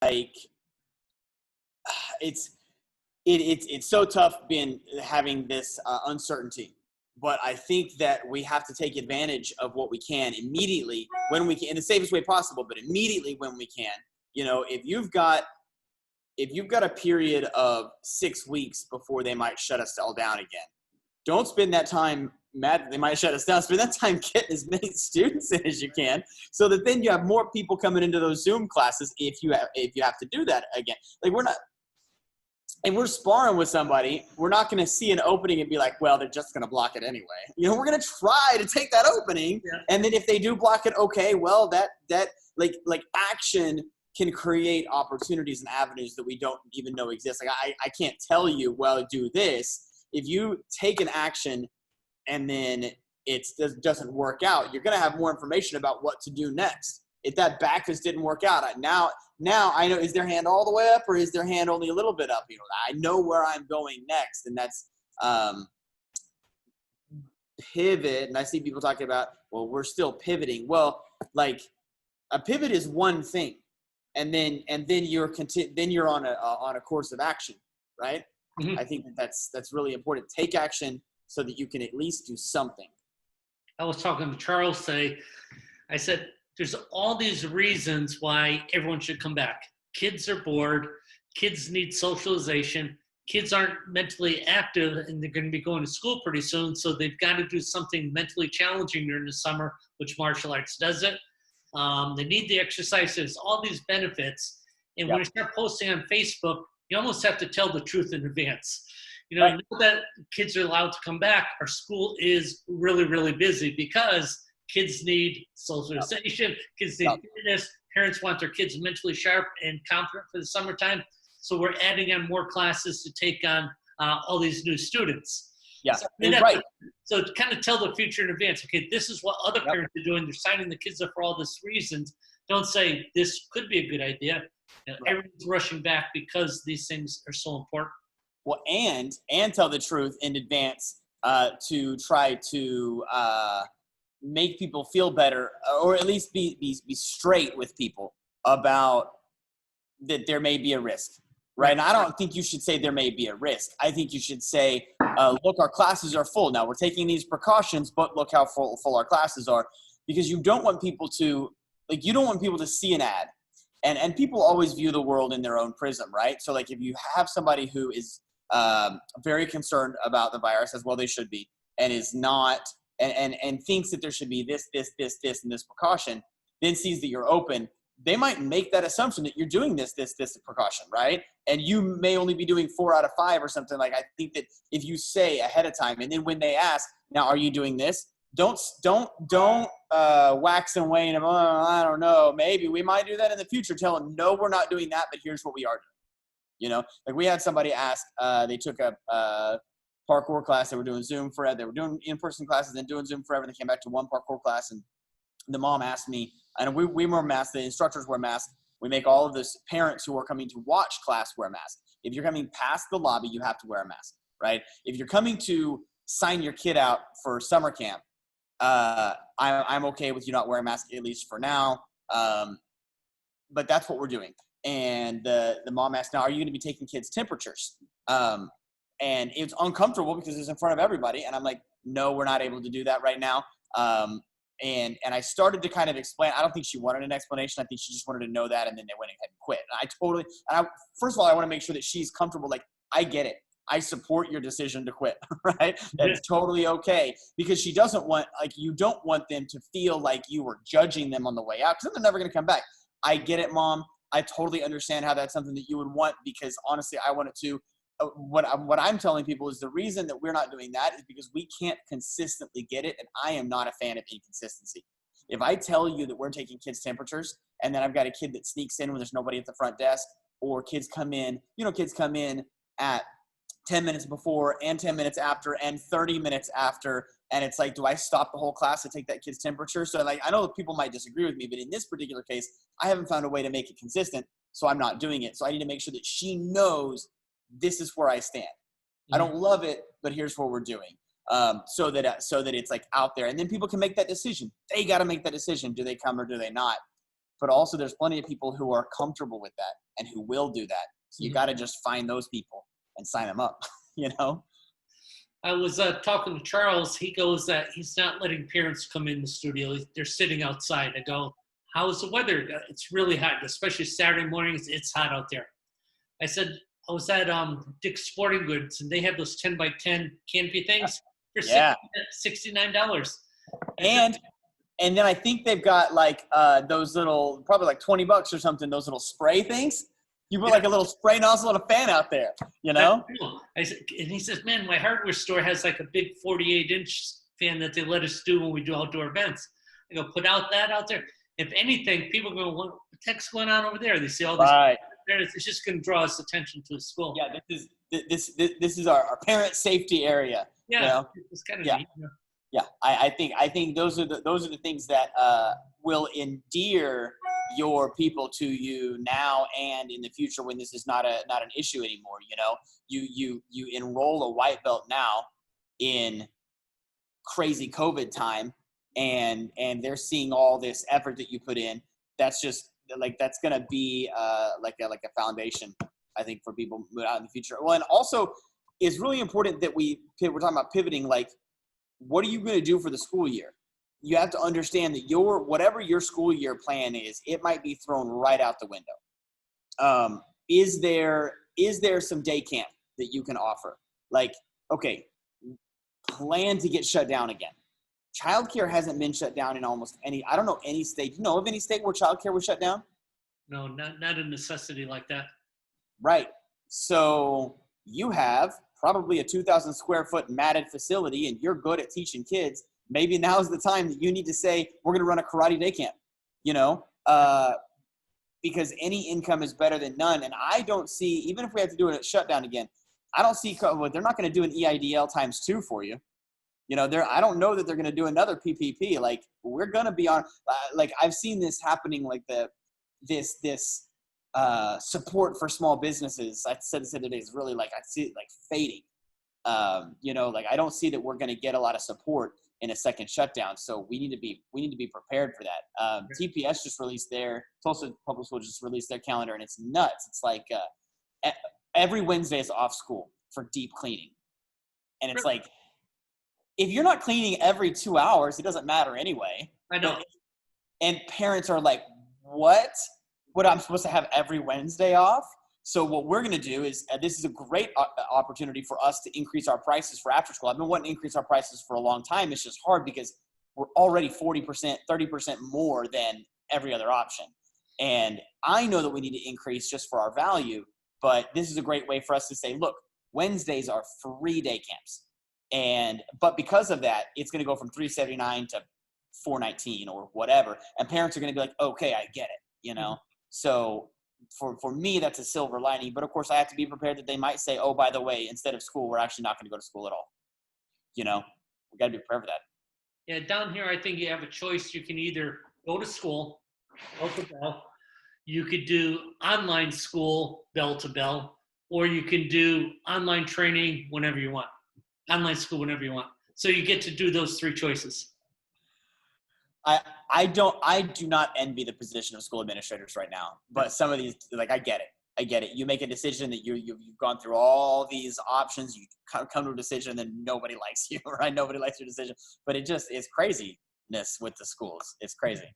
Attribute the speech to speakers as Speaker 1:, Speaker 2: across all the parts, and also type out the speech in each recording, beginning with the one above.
Speaker 1: like it's so tough having this uncertainty. But I think that we have to take advantage of what we can immediately when we can, in the safest way possible, but immediately when we can. You know, if you've got a period of 6 weeks before they might shut us all down again, don't spend that time mad that they might shut us down. Spend that time getting as many students in as you can, so that then you have more people coming into those Zoom classes if you have to do that again. Like, we're sparring with somebody, we're not going to see an opening and be like, well, they're just going to block it anyway. You know, we're going to try to take that opening. Yeah. And then if they do block it, okay, well, that like action can create opportunities and avenues that we don't even know exist. Like, I can't tell you, well, do this. If you take an action and then it doesn't work out, you're going to have more information about what to do next. If that back just didn't work out, now I know, is their hand all the way up or is their hand only a little bit up? You know, I know where I'm going next, and that's pivot. And I see people talking about, well, we're still pivoting. Well, like, a pivot is one thing, and then you're on a course of action, right? Mm-hmm. I think that's really important. Take action so that you can at least do something.
Speaker 2: I was talking to Charles today. I said, there's all these reasons why everyone should come back. Kids are bored. Kids need socialization. Kids aren't mentally active, and they're going to be going to school pretty soon, so they've got to do something mentally challenging during the summer, which martial arts does it. They need the exercises, all these benefits. And when you start posting on Facebook, you almost have to tell the truth in advance. You know, right. Now that kids are allowed to come back, our school is really, really busy because kids need socialization, kids need fitness, parents want their kids mentally sharp and confident for the summertime. So we're adding on more classes to take on all these new students.
Speaker 1: Yeah,
Speaker 2: so,
Speaker 1: right.
Speaker 2: So to kind of tell the future in advance, okay, this is what other parents are doing. They're signing the kids up for all these reasons. Don't say this could be a good idea. You know, everyone's rushing back because these things are so important.
Speaker 1: Well, and tell the truth in advance to try to make people feel better, or at least be straight with people about that there may be a risk, right? And I don't think you should say there may be a risk. I think you should say, look, our classes are full. Now we're taking these precautions, but look how full our classes are, because you don't want people to see an ad. And people always view the world in their own prism, right? So like, if you have somebody who is very concerned about the virus, as well they should be, and is not, and thinks that there should be this, and this precaution, then sees that you're open, they might make that assumption that you're doing this precaution, right? And you may only be doing 4 out of 5 or something. Like, I think that if you say ahead of time, and then when they ask, now, are you doing this? Don't wax and wane of, I don't know, maybe we might do that in the future. Tell them, no, we're not doing that, but here's what we are doing. You know, like, we had somebody ask, they took a parkour class. They were doing Zoom forever. They were doing in-person classes and doing Zoom forever. They came back to one parkour class, and the mom asked me, and we were masked, the instructors were masked. We make all of this parents who are coming to watch class wear masks. If you're coming past the lobby, you have to wear a mask, right? If you're coming to sign your kid out for summer camp, I'm okay with you not wearing a mask, at least for now. But that's what we're doing. And the mom asked, now, are you going to be taking kids' temperatures? And it's uncomfortable because it's in front of everybody. And I'm like, no, we're not able to do that right now. And I started to kind of explain. I don't think she wanted an explanation. I think she just wanted to know that, and then they went ahead and quit. And first of all, I want to make sure that she's comfortable. Like, I get it. I support your decision to quit, right? That's totally okay, because she doesn't want, like, you don't want them to feel like you were judging them on the way out, because then they're never going to come back. I get it, Mom. I totally understand how that's something that you would want, because honestly, I want it to. What I'm telling people is the reason that we're not doing that is because we can't consistently get it, and I am not a fan of inconsistency. If I tell you that we're taking kids' temperatures, and then I've got a kid that sneaks in when there's nobody at the front desk, or kids come in at 10 minutes before and 10 minutes after and 30 minutes after, and it's like, do I stop the whole class to take that kid's temperature? So, like, I know that people might disagree with me, but in this particular case, I haven't found a way to make it consistent, so I'm not doing it. So I need to make sure that she knows this is where I stand. I don't love it, but here's what we're doing. So that it's like out there, and then people can make that decision. They got to make that decision. Do they come or do they not? but also there's plenty of people who are comfortable with that and who will do that. So you got to just find those people and sign them up, you know?
Speaker 2: I was talking to Charles. He goes that he's not letting parents come in the studio. They're sitting outside. I go, how's the weather? It's really hot, especially Saturday mornings. It's hot out there. I said, I was at Dick's Sporting Goods, and they have those 10 by 10 canopy things. They're $69.
Speaker 1: And then I think they've got like those little, probably like $20 or something, those little spray things. You put like a little spray nozzle and a fan out there, you know?
Speaker 2: I said, and he says, man, my hardware store has like a big 48-inch fan that they let us do when we do outdoor events. I go, put out that out there. If anything, people go, what the heck's going on over there? They see all this.
Speaker 1: Right.
Speaker 2: It's just going to draw us attention to the school.
Speaker 1: Yeah, this is our parent safety area.
Speaker 2: Yeah,
Speaker 1: you know?
Speaker 2: it's kind of
Speaker 1: neat. Yeah, I think those are the things that will endear your people to you now and in the future when this is not an issue anymore. You know, you enroll a white belt now in crazy COVID time, and they're seeing all this effort that you put in. That's just like that's gonna be like a foundation, I think, for people moving out in the future. Well, and also it's really important that we're talking about pivoting. Like, what are you going to do for the school year? You have to understand that whatever your school year plan is, it might be thrown right out the window. Is there some day camp that you can offer? Like, okay, plan to get shut down again. Childcare hasn't been shut down in almost I don't know any state. You know of any state where childcare was shut down?
Speaker 2: No, not a necessity like that.
Speaker 1: Right. So you have probably a 2,000 square foot matted facility and you're good at teaching kids. Maybe now's the time that you need to say, we're going to run a karate day camp, you know, because any income is better than none. And I don't see, even if we have to do a shutdown again, I don't see, well, they're not going to do an EIDL times 2 for you. You know, I don't know that they're going to do another PPP. Like, we're going to be on, like, I've seen this happening, like this support for small businesses. I said this the other day, is really like, I see it like fading. You know, like I don't see that we're going to get a lot of support in a second shutdown. So we need to be prepared for that. TPS just released Tulsa Public School just released their calendar, and it's nuts. It's like every Wednesday is off school for deep cleaning. And it's like, if you're not cleaning every 2 hours, it doesn't matter anyway.
Speaker 2: I know.
Speaker 1: And parents are like, what? What, I'm supposed to have every Wednesday off? So what we're going to do is, this is a great opportunity for us to increase our prices for after school. I've been wanting to increase our prices for a long time. It's just hard because we're already 40%, 30% more than every other option. And I know that we need to increase just for our value, but this is a great way for us to say, look, Wednesdays are free day camps. But because of that, it's going to go from $379 to $419 or whatever. And parents are going to be like, okay, I get it, you know? So for me, that's a silver lining. But of course, I have to be prepared that they might say, oh, by the way, instead of school, we're actually not going to go to school at all. You know, we got to be prepared for that.
Speaker 2: Yeah, down here, I think you have a choice. You can either go to school, bell to bell. You could do online school, bell to bell, or you can do online training whenever you want. Online school whenever you want. So you get to do those 3 choices.
Speaker 1: I do not envy the position of school administrators right now, but some of these, like, I get it. You make a decision that you've gone through all these options, you come to a decision, and then nobody likes you, right? Nobody likes your decision, but it just is craziness with the schools. It's crazy.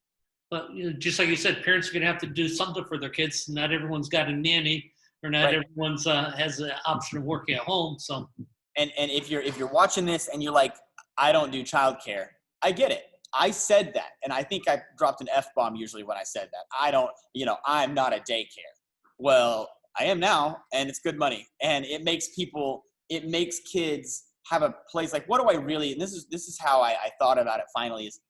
Speaker 2: But you know, just like you said, parents are going to have to do something for their kids. Not everyone's got a nanny, or not everyone's has an option of working at home. So,
Speaker 1: and if you're watching this and you're like, I don't do childcare, I get it. I said that, and I think I dropped an F-bomb usually when I said that. I'm not a daycare. Well, I am now, and it's good money, and it makes kids have a place. Like, what do I really? And this is how I thought about it finally. Is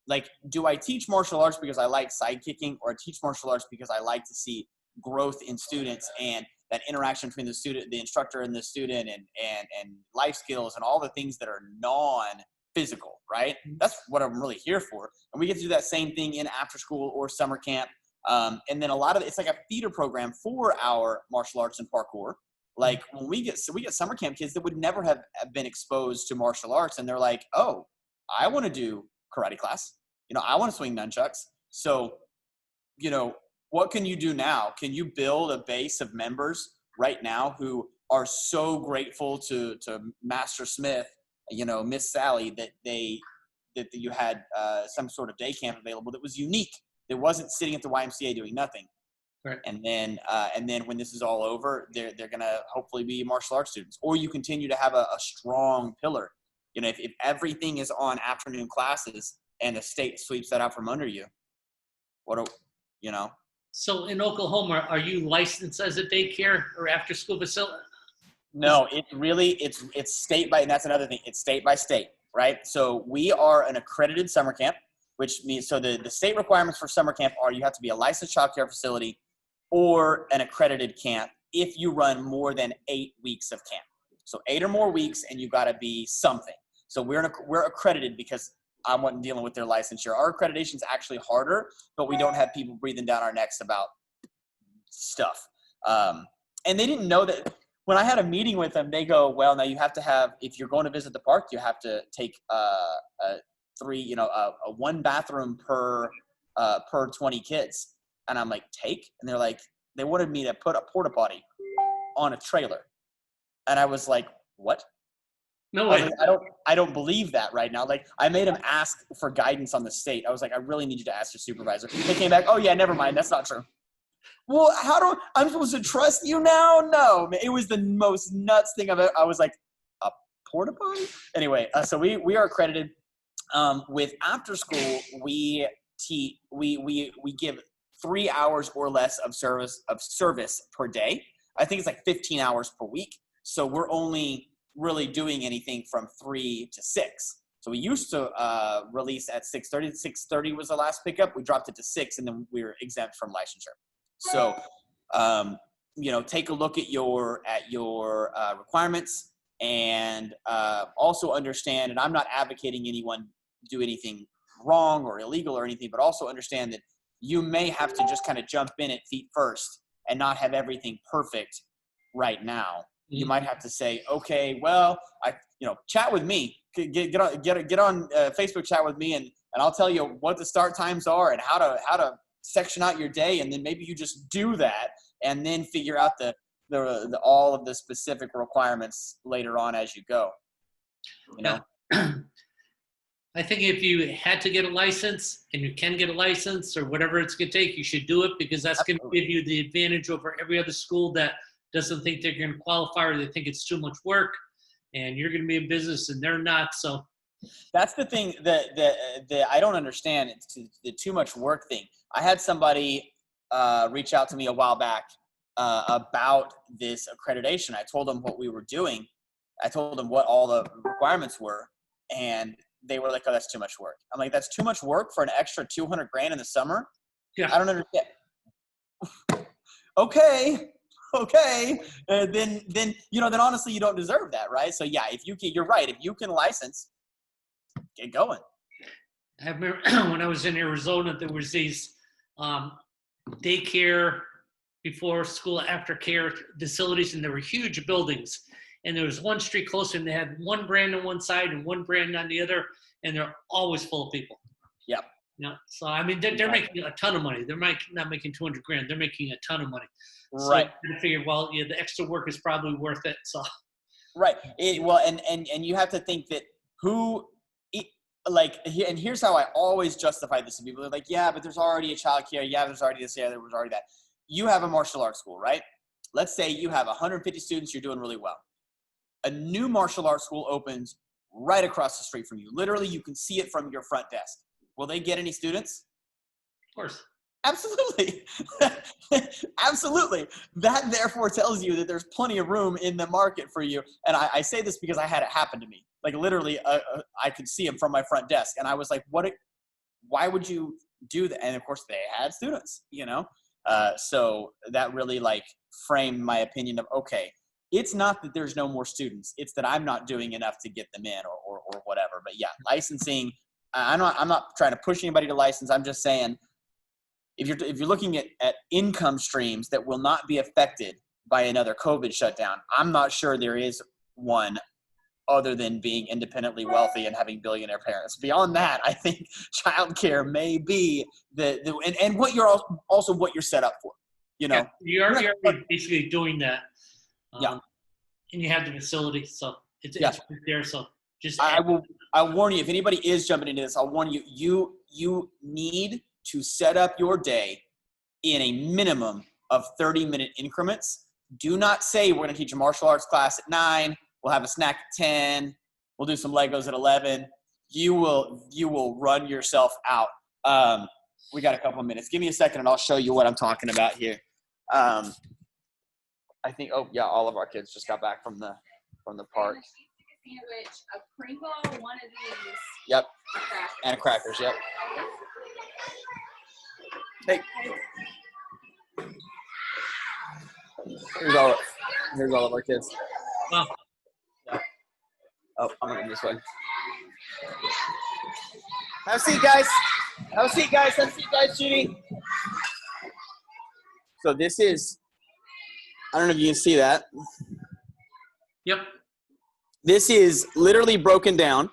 Speaker 1: like, do I teach martial arts because I like sidekicking, or I teach martial arts because I like to see growth in students and that interaction between the instructor and the student, and life skills and all the things that are non-physical, right? That's what I'm really here for. And we get to do that same thing in after school or summer camp. And then a lot of it's like a feeder program for our martial arts and parkour. Like, when we get summer camp kids that would never have been exposed to martial arts, and they're like, oh, I want to do karate class. You know, I want to swing nunchucks. So what can you do now? Can you build a base of members right now who are so grateful to Master Smith, Miss Sally, that you had some sort of day camp available that was unique, that wasn't sitting at the YMCA doing nothing.
Speaker 2: Right.
Speaker 1: And then when this is all over, they're gonna hopefully be martial arts students, or you continue to have a strong pillar. If everything is on afternoon classes and the state sweeps that out from under you,
Speaker 2: So in Oklahoma, are you licensed as a daycare or after school facility?
Speaker 1: No, it's state by, and that's another thing. It's state by state, right? So we are an accredited summer camp, which means, so the state requirements for summer camp are you have to be a licensed child care facility or an accredited camp if you run more than 8 weeks of camp. So 8 or more weeks, and you got to be something. So we're accredited because I wasn't dealing with their licensure. Our accreditation is actually harder, but we don't have people breathing down our necks about stuff. And they didn't know that. When I had a meeting with them, they go, well, now you have to have, if you're going to visit the park, you have to take a one bathroom per 20 kids. And I'm like, take? And they're like, they wanted me to put a porta potty on a trailer. And I was like, what?
Speaker 2: No way.
Speaker 1: I don't believe that right now. Like, I made them ask for guidance on the state. I was like, I really need you to ask your supervisor. They came back, oh yeah, never mind. That's not true. Well, I'm supposed to trust you now? No, it was the most nuts thing I've ever. I was like, a porta potty? Anyway, so we are accredited. With after school, we give 3 hours or less of service per day. I think it's like 15 hours per week. So we're only really doing anything from 3 to 6. So we used to release at 6:30. 6:30 was the last pickup. We dropped it to 6, and then we were exempt from licensure. So, take a look at your requirements, and also understand, and I'm not advocating anyone do anything wrong or illegal or anything, but also understand that you may have to just kind of jump in at feet first and not have everything perfect right now. You might have to say, okay, well, chat with me, get on Facebook, chat with me, and I'll tell you what the start times are and how to section out your day, and then maybe you just do that and then figure out the all of the specific requirements later on as you go.
Speaker 2: I think if you had to get a license, and you can get a license or whatever it's going to take, you should do it, because that's going to give you the advantage over every other school that doesn't think they're going to qualify, or they think it's too much work, and you're going to be in business and they're not. So
Speaker 1: that's the thing that I don't understand. It's the too much work thing. I had somebody reach out to me a while back about this accreditation. I told them what we were doing. I told them what all the requirements were, and they were like, "Oh, that's too much work." I'm like, "That's too much work for an extra $200,000 in the summer?"
Speaker 2: Yeah.
Speaker 1: I don't understand. Okay. Then honestly, you don't deserve that, right? So yeah, you're right. If you can license, get going.
Speaker 2: I remember when I was in Arizona, there was these daycare, before school, after care facilities, and there were huge buildings. And there was one street closer, and they had one brand on one side and one brand on the other, and they're always full of people.
Speaker 1: Yep.
Speaker 2: So I mean, they're making a ton of money. They're not making $200,000. They're making a ton of money.
Speaker 1: Right.
Speaker 2: So I figured, well, yeah, the extra work is probably worth it. So.
Speaker 1: Right. And you have to think that and here's how I always justify this to people. They're like, yeah, but there's already a child care. Yeah, there's already this. Yeah, there was already that. You have a martial arts school, right? Let's say you have 150 students. You're doing really well. A new martial arts school opens right across the street from you. Literally, you can see it from your front desk. Will they get any students?
Speaker 2: Of course.
Speaker 1: Absolutely. Absolutely. That therefore tells you that there's plenty of room in the market for you. And I say this because I had it happen to me. Like literally, I could see them from my front desk. And I was like, why would you do that? And of course they had students, so that really framed my opinion of, okay, it's not that there's no more students. It's that I'm not doing enough to get them in or whatever. But yeah, licensing, I'm not trying to push anybody to license. I'm just saying, if you're looking at income streams that will not be affected by another COVID shutdown, I'm not sure there is one other than being independently wealthy and having billionaire parents. Beyond that, I think childcare may be and what you're also what you're set up for. You know,
Speaker 2: you're already basically doing that.
Speaker 1: Yeah.
Speaker 2: And you have the facility, so it's
Speaker 1: Yeah.
Speaker 2: right there. So just
Speaker 1: I'll warn you, if anybody is jumping into this, I'll warn you, you need to set up your day in a minimum of 30-minute increments. Do not say we're going to teach a martial arts class at 9, we'll have a snack at 10, we'll do some Legos at 11. You will run yourself out. We got a couple of minutes. Give me a second and I'll show you what I'm talking about here. I think, oh yeah, all of our kids just got back from the park.
Speaker 3: Sandwich, a Pringle, one of these.
Speaker 1: Yep.
Speaker 3: Crackers.
Speaker 1: And crackers, yep. Hey. Here's all of our kids.
Speaker 2: Wow.
Speaker 1: Yeah. Oh, I'm going this way. Have a seat, guys. Have a seat, guys, Judy. So this is, I don't know if you can see that.
Speaker 2: Yep.
Speaker 1: This is literally broken down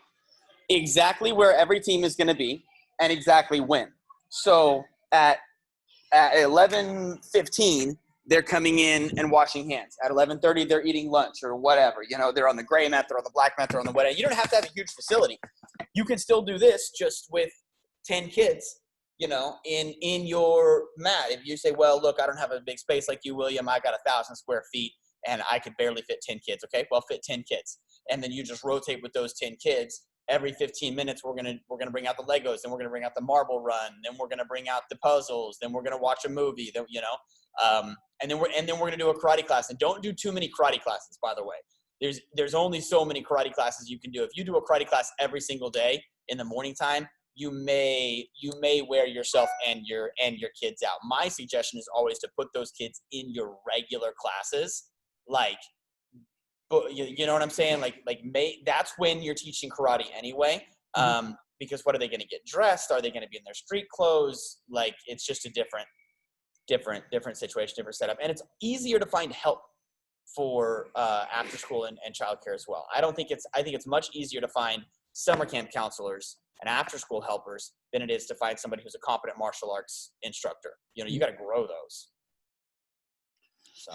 Speaker 1: exactly where every team is going to be and exactly when. So at 11:15, they're coming in and washing hands. At 11:30, they're eating lunch or whatever. You know, they're on the gray mat, they're on the black mat, they're on the whatever. You don't have to have a huge facility. You can still do this just with 10 kids, you know, in your mat. If you say, well, look, I don't have a big space like you, William. I got 1,000 square feet and I could barely fit 10 kids. Okay, well, fit 10 kids. And then you just rotate with those 10 kids. Every 15 minutes, we're gonna bring out the Legos, then we're gonna bring out the marble run, then we're gonna bring out the puzzles, then we're gonna watch a movie. That and then we're gonna do a karate class. And don't do too many karate classes, by the way. There's only so many karate classes you can do. If you do a karate class every single day in the morning time, you may wear yourself and your kids out. My suggestion is always to put those kids in your regular classes, like. But you know what I'm saying? That's when you're teaching karate anyway. Because what are they going to get dressed? Are they going to be in their street clothes? Like, it's just a different situation, different setup. And it's easier to find help for after school and childcare as well. I think it's much easier to find summer camp counselors and after school helpers than it is to find somebody who's a competent martial arts instructor. You know, you got to grow those. So.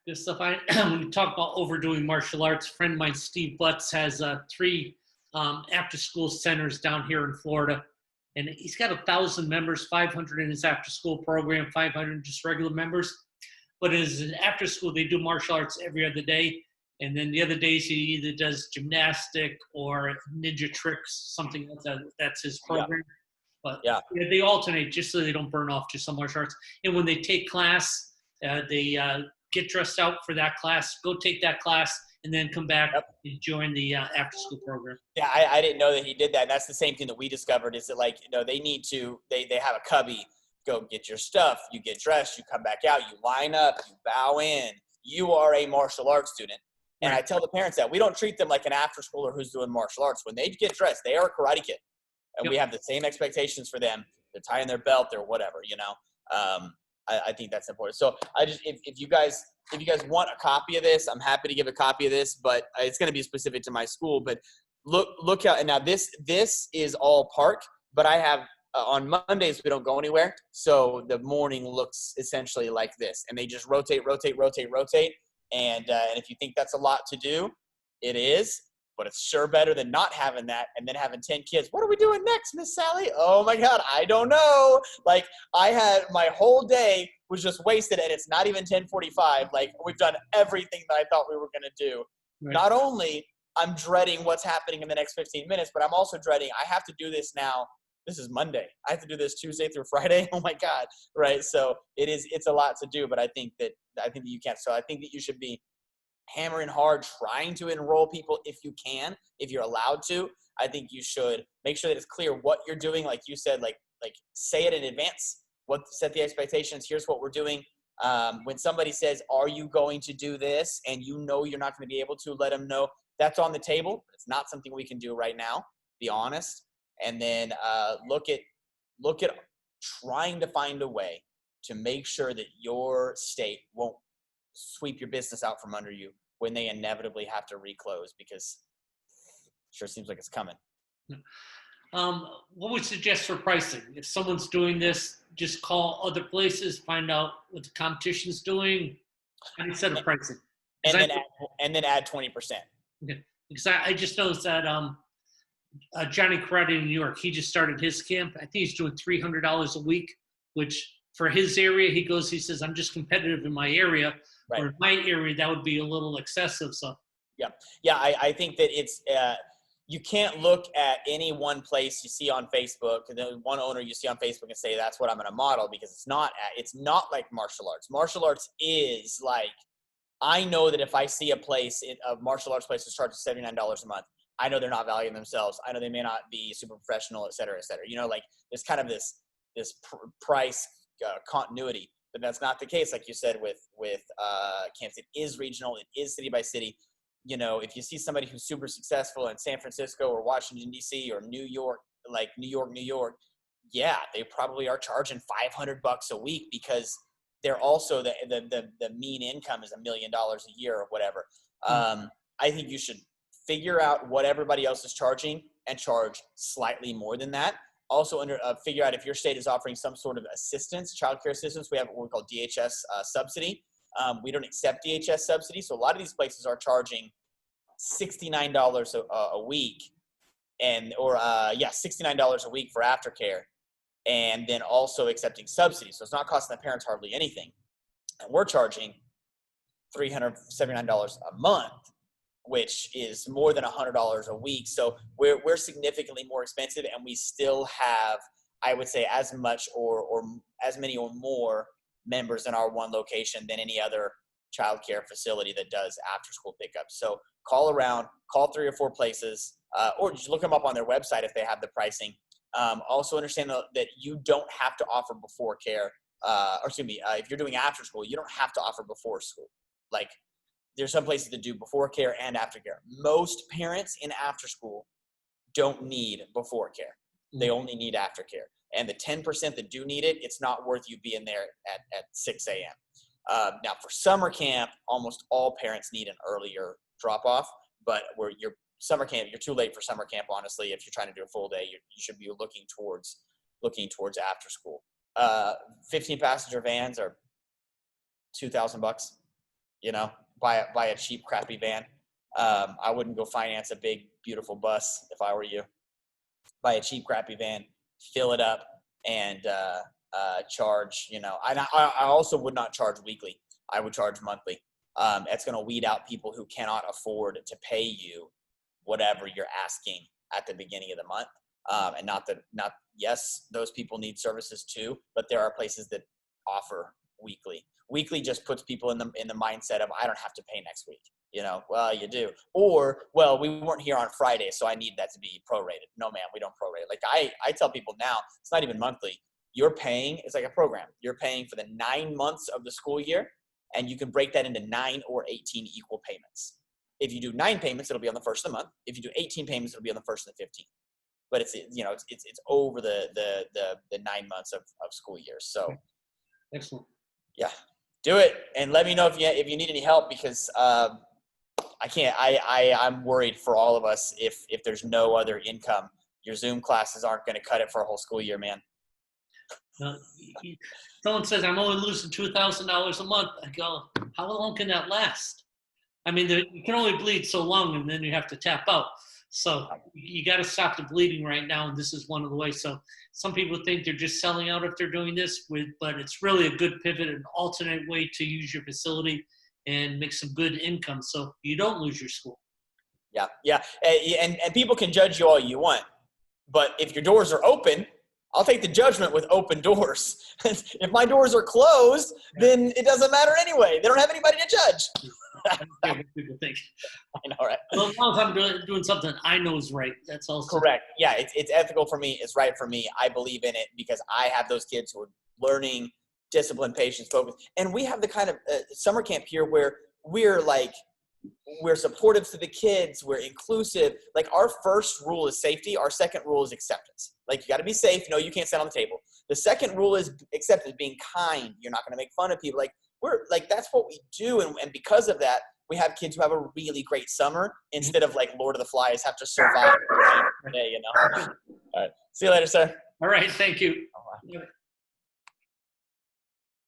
Speaker 2: This stuff. When you talk about overdoing martial arts, a friend of mine, Steve Butts, has 3 after-school centers down here in Florida, and he's got 1,000 members, 500 in his after-school program, 500 just regular members. But as an after-school, they do martial arts every other day, and then the other days he either does gymnastic or ninja tricks, something like that. That's his program. Yeah. But they alternate just so they don't burn off just some martial arts. And when they take class, they get dressed out for that class, go take that class, and then come back and join the after-school program.
Speaker 1: Yeah, I didn't know that he did that. That's the same thing that we discovered is that, like, you know, they have a cubby. Go get your stuff. You get dressed. You come back out. You line up. You bow in. You are a martial arts student. And right. I tell the parents that we don't treat them like an after-schooler who's doing martial arts. When they get dressed, they are a karate kid. And we have the same expectations for them. They're tying their belt. They're whatever, you know. I think that's important. So if you guys want a copy of this, I'm happy to give a copy of this, but it's going to be specific to my school. But look out. And now this is all park, but I have on Mondays, we don't go anywhere. So the morning looks essentially like this, and they just rotate. And if you think that's a lot to do, it is. But it's sure better than not having that and then having 10 kids. What are we doing next, Miss Sally? Oh, my God, I don't know. Like, I had my whole day was just wasted, and it's not even 10:45. Like, we've done everything that I thought we were going to do. Right. Not only I'm dreading what's happening in the next 15 minutes, but I'm also dreading I have to do this now. This is Monday. I have to do this Tuesday through Friday. Oh, my God. Right? So it's a lot to do, but I think that you can't. So I think that you should be hammering hard, trying to enroll people if you can, if you're allowed to. I think you should make sure that it's clear what you're doing. Like you said, like say it in advance. Set the expectations. Here's what we're doing. When somebody says, "Are you going to do this?" and you know you're not going to be able to, let them know that's on the table. It's not something we can do right now. Be honest, and then look at trying to find a way to make sure that your state won't sweep your business out from under you when they inevitably have to reclose, because Sure seems like it's coming.
Speaker 2: What would you suggest for pricing? If someone's doing this, just call other places, find out what the competition's doing, and set a pricing.
Speaker 1: And then add 20%.
Speaker 2: Because I just noticed that Johnny Karate in New York, he just started his camp. I think he's doing $300 a week, which for his area, he says, I'm just competitive in my area.
Speaker 1: Right.
Speaker 2: Or in my area, that would be a little excessive. So
Speaker 1: Yeah, I think that it's you can't look at any one place you see on Facebook, the one owner you see on Facebook, and say that's what I'm going to model, because it's not like martial arts. Martial arts is like, I know that if I see a martial arts place that charges $79 a month, I know they're not valuing themselves. I know they may not be super professional, et cetera, et cetera. Like there's kind of this price continuity, but that's not the case. Like you said with camps, it is regional. It is city by city. If you see somebody who's super successful in San Francisco or Washington, D.C. or New York, like New York, yeah, they probably are charging $500 a week, because they're also the mean income is $1 million a year or whatever. I think you should figure out what everybody else is charging and charge slightly more than that. Also, figure out if your state is offering some sort of assistance, childcare assistance. We have what we call DHS subsidy. We don't accept DHS subsidy, so a lot of these places are charging $69 a week, $69 a week for aftercare, and then also accepting subsidies. So it's not costing the parents hardly anything, and we're charging $379 a month, which is more than $100 a week. So we're significantly more expensive, and we still have, I would say, as much or as many or more members in our one location than any other childcare facility that does after school pickup. So call around, call 3 or 4 places, or just look them up on their website if they have the pricing. Also understand that you don't have to offer before care, if you're doing after school, you don't have to offer before school. Like, there's some places that do before care and after care. Most parents in after school don't need before care. They only need aftercare. And the 10% that do need it, it's not worth you being there at 6 a.m. Now, for summer camp, almost all parents need an earlier drop-off. But your summer camp, you're too late for summer camp, honestly. If you're trying to do a full day, you should be looking towards after school. 15-passenger vans are $2,000. Buy a cheap, crappy van. I wouldn't go finance a big, beautiful bus if I were you. Buy a cheap, crappy van, fill it up, and charge. I also would not charge weekly. I would charge monthly. It's going to weed out people who cannot afford to pay you whatever you're asking at the beginning of the month. And yes, those people need services too, but there are places that offer weekly. Weekly just puts people in the mindset of, I don't have to pay next week. Well, you do. Or, well, we weren't here on Friday, so I need that to be prorated. No, man, we don't prorate. Like I tell people now, it's not even monthly. You're paying, it's like a program. You're paying for the 9 months of the school year, and you can break that into 9 or 18 equal payments. If you do 9 payments, it'll be on the first of the month. If you do 18 payments, it'll be on the first and the 15th. But it's over the 9 months of school years. So
Speaker 2: excellent.
Speaker 1: Yeah, do it, and let me know if you need any help, because I can't. I'm worried for all of us if there's no other income. Your Zoom classes aren't going to cut it for a whole school year, man.
Speaker 2: Someone says I'm only losing $2,000 a month. I go, how long can that last? I mean, you can only bleed so long, and then you have to tap out. So you got to stop the bleeding right now, and this is one of the ways. So some people think they're just selling out if they're doing this, but it's really a good pivot, an alternate way to use your facility and make some good income so you don't lose your school.
Speaker 1: Yeah. And people can judge you all you want, but if your doors are open, I'll take the judgment with open doors. If my doors are closed, then it doesn't matter anyway. They don't have anybody to judge.
Speaker 2: That's what people think.
Speaker 1: I know, right?
Speaker 2: Well, as long as I'm doing something I know is right, that's also
Speaker 1: correct. Yeah, it's ethical for me. It's right for me. I believe in it because I have those kids who are learning discipline, patience, focus. And we have the kind of summer camp here where we're supportive to the kids. We're inclusive. Like, our first rule is safety. Our second rule is acceptance. Like, you got to be safe. No, you can't sit on the table. The second rule is acceptance, being kind. You're not going to make fun of people. Like, that's what we do. And because of that, we have kids who have a really great summer instead of like Lord of the Flies have to survive every day, you know. All right. See you later, sir.
Speaker 2: All right. Thank you.